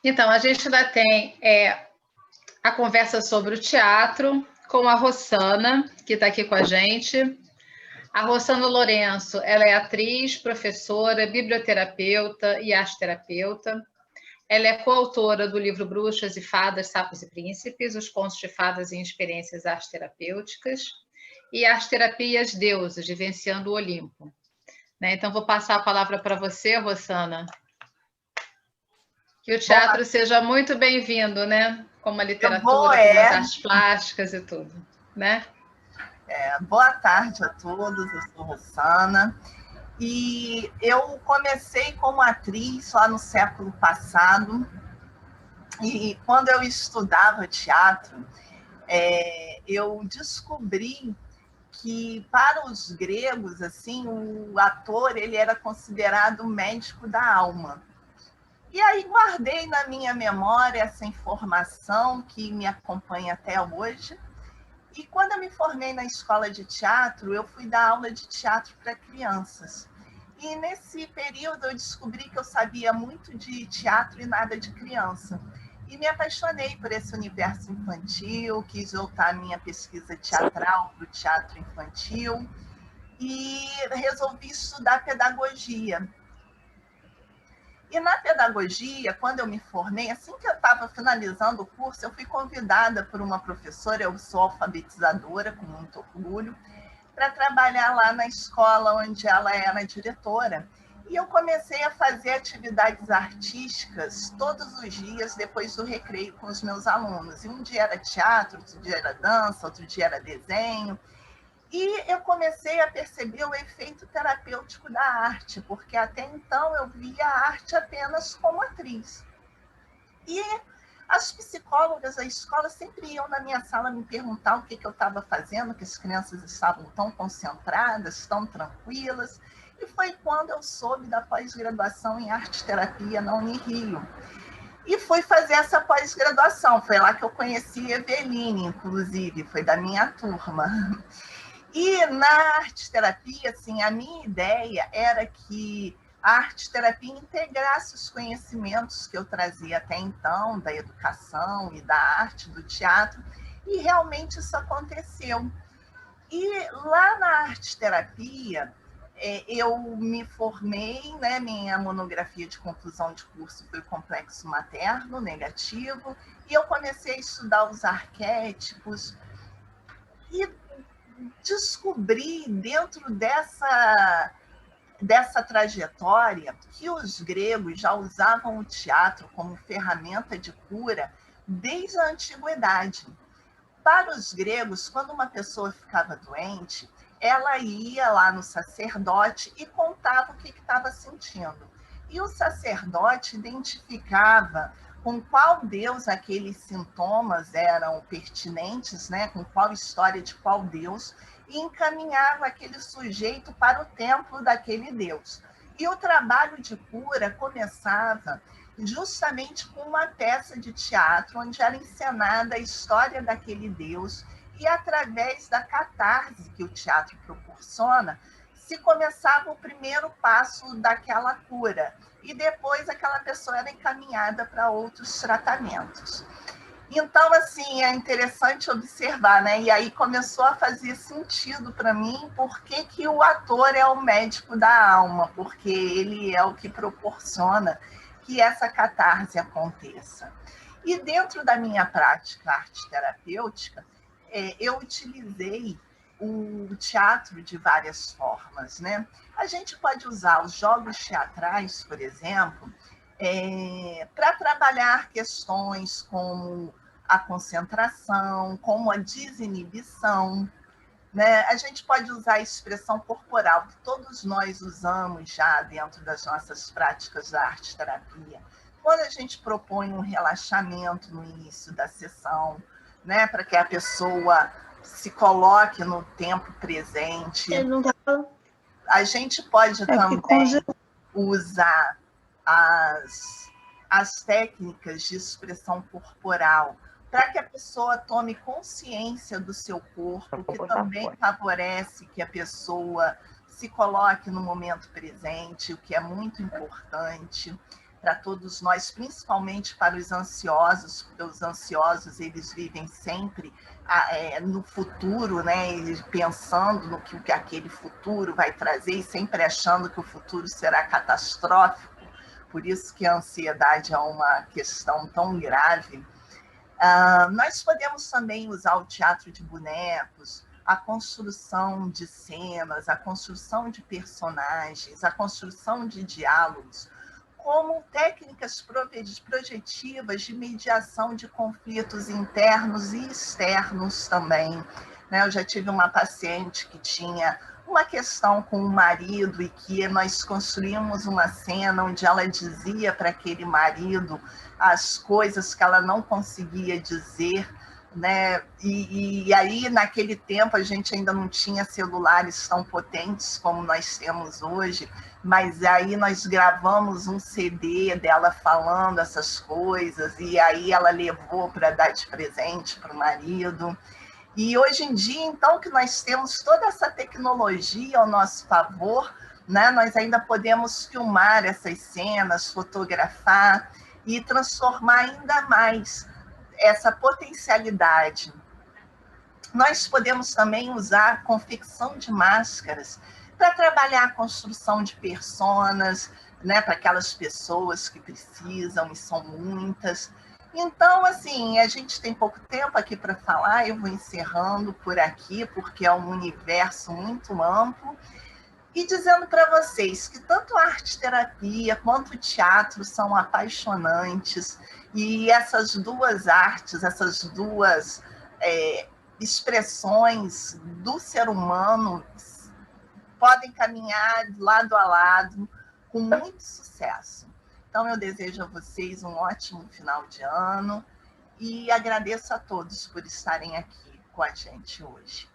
Então, a gente ainda tem a conversa sobre o teatro com a Rossana, que está aqui com a gente. A Rossana Lourenço, ela é atriz, professora, biblioterapeuta e arteterapeuta. Ela é coautora do livro Bruxas e Fadas, Sapos e Príncipes, os contos de fadas e experiências arteterapêuticas, e Arteterapias Deusas, Vivenciando o Olimpo. Né? Então, vou passar a palavra para você, Rossana. Que o teatro seja muito bem-vindo, né? Como a literatura, como as artes plásticas e tudo, né? Boa tarde a todos, eu sou Rossana. E eu comecei como atriz lá no século passado. E quando eu estudava teatro, eu descobri que para os gregos, assim, o ator ele era considerado o médico da alma. E aí guardei na minha memória essa informação que me acompanha até hoje. E quando eu me formei na escola de teatro, eu fui dar aula de teatro para crianças. E nesse período eu descobri que eu sabia muito de teatro e nada de criança. E me apaixonei por esse universo infantil, quis voltar a minha pesquisa teatral para o teatro infantil e resolvi estudar pedagogia. E na pedagogia, quando eu me formei, assim que eu estava finalizando o curso, eu fui convidada por uma professora, eu sou alfabetizadora, com muito orgulho, para trabalhar lá na escola onde ela era diretora. E eu comecei a fazer atividades artísticas todos os dias depois do recreio com os meus alunos. E um dia era teatro, outro dia era dança, outro dia era desenho. E eu comecei a perceber o efeito terapêutico da arte, porque até então eu via a arte apenas como atriz. E as psicólogas da escola sempre iam na minha sala me perguntar o que eu estava fazendo, que as crianças estavam tão concentradas, tão tranquilas. E foi quando eu soube da pós-graduação em arte-terapia na Unirio. E fui fazer essa pós-graduação. Foi lá que eu conheci Eveline, inclusive, foi da minha turma. E na arte-terapia, assim, a minha ideia era que a arte-terapia integrasse os conhecimentos que eu trazia até então, da educação e da arte, do teatro, e realmente isso aconteceu. E lá na arte-terapia, eu me formei, né, minha monografia de conclusão de curso foi o complexo materno negativo, e eu comecei a estudar os arquétipos, e descobri dentro dessa trajetória que os gregos já usavam o teatro como ferramenta de cura desde a antiguidade. Para os gregos, quando uma pessoa ficava doente, ela ia lá no sacerdote e contava o que estava sentindo. E o sacerdote identificava com qual deus aqueles sintomas eram pertinentes, né? Com qual história de qual deus, e encaminhava aquele sujeito para o templo daquele deus. E o trabalho de cura começava justamente com uma peça de teatro onde era encenada a história daquele deus, e através da catarse que o teatro proporciona, se começava o primeiro passo daquela cura, e depois aquela pessoa era encaminhada para outros tratamentos. Então, assim, é interessante observar, né? E aí começou a fazer sentido para mim por que o ator é o médico da alma, porque ele é o que proporciona que essa catarse aconteça. E dentro da minha prática arte-terapêutica, eu utilizei o teatro de várias formas, né? A gente pode usar os jogos teatrais, por exemplo, para trabalhar questões como a concentração, como a desinibição, né? A gente pode usar a expressão corporal, que todos nós usamos já dentro das nossas práticas da arte-terapia. Quando a gente propõe um relaxamento no início da sessão, né, para que a pessoa se coloque no tempo presente. A gente pode também usar as técnicas de expressão corporal para que a pessoa tome consciência do seu corpo, que também favorece que a pessoa se coloque no momento presente, o que é muito importante. para todos nós, principalmente para os ansiosos, porque os ansiosos eles vivem sempre no futuro, né? Pensando no que aquele futuro vai trazer e sempre achando que o futuro será catastrófico. Por isso que a ansiedade é uma questão tão grave. Nós podemos também usar o teatro de bonecos, a construção de cenas, a construção de personagens, a construção de diálogos, como técnicas projetivas de mediação de conflitos internos e externos também. Eu já tive uma paciente que tinha uma questão com o marido e que nós construímos uma cena onde ela dizia para aquele marido as coisas que ela não conseguia dizer, né? E aí, naquele tempo, a gente ainda não tinha celulares tão potentes como nós temos hoje, mas aí nós gravamos um CD dela falando essas coisas, e aí ela levou para dar de presente para o marido. E hoje em dia, então, que nós temos toda essa tecnologia ao nosso favor, né, nós ainda podemos filmar essas cenas, fotografar e transformar ainda mais essa potencialidade. Nós podemos também usar a confecção de máscaras para trabalhar a construção de personas, né, para aquelas pessoas que precisam, e são muitas. Então, assim, a gente tem pouco tempo aqui para falar, eu vou encerrando por aqui, porque é um universo muito amplo, e dizendo para vocês que tanto a arte-terapia quanto o teatro são apaixonantes, e essas duas artes, essas duas expressões do ser humano podem caminhar lado a lado com muito sucesso. Então, eu desejo a vocês um ótimo final de ano e agradeço a todos por estarem aqui com a gente hoje.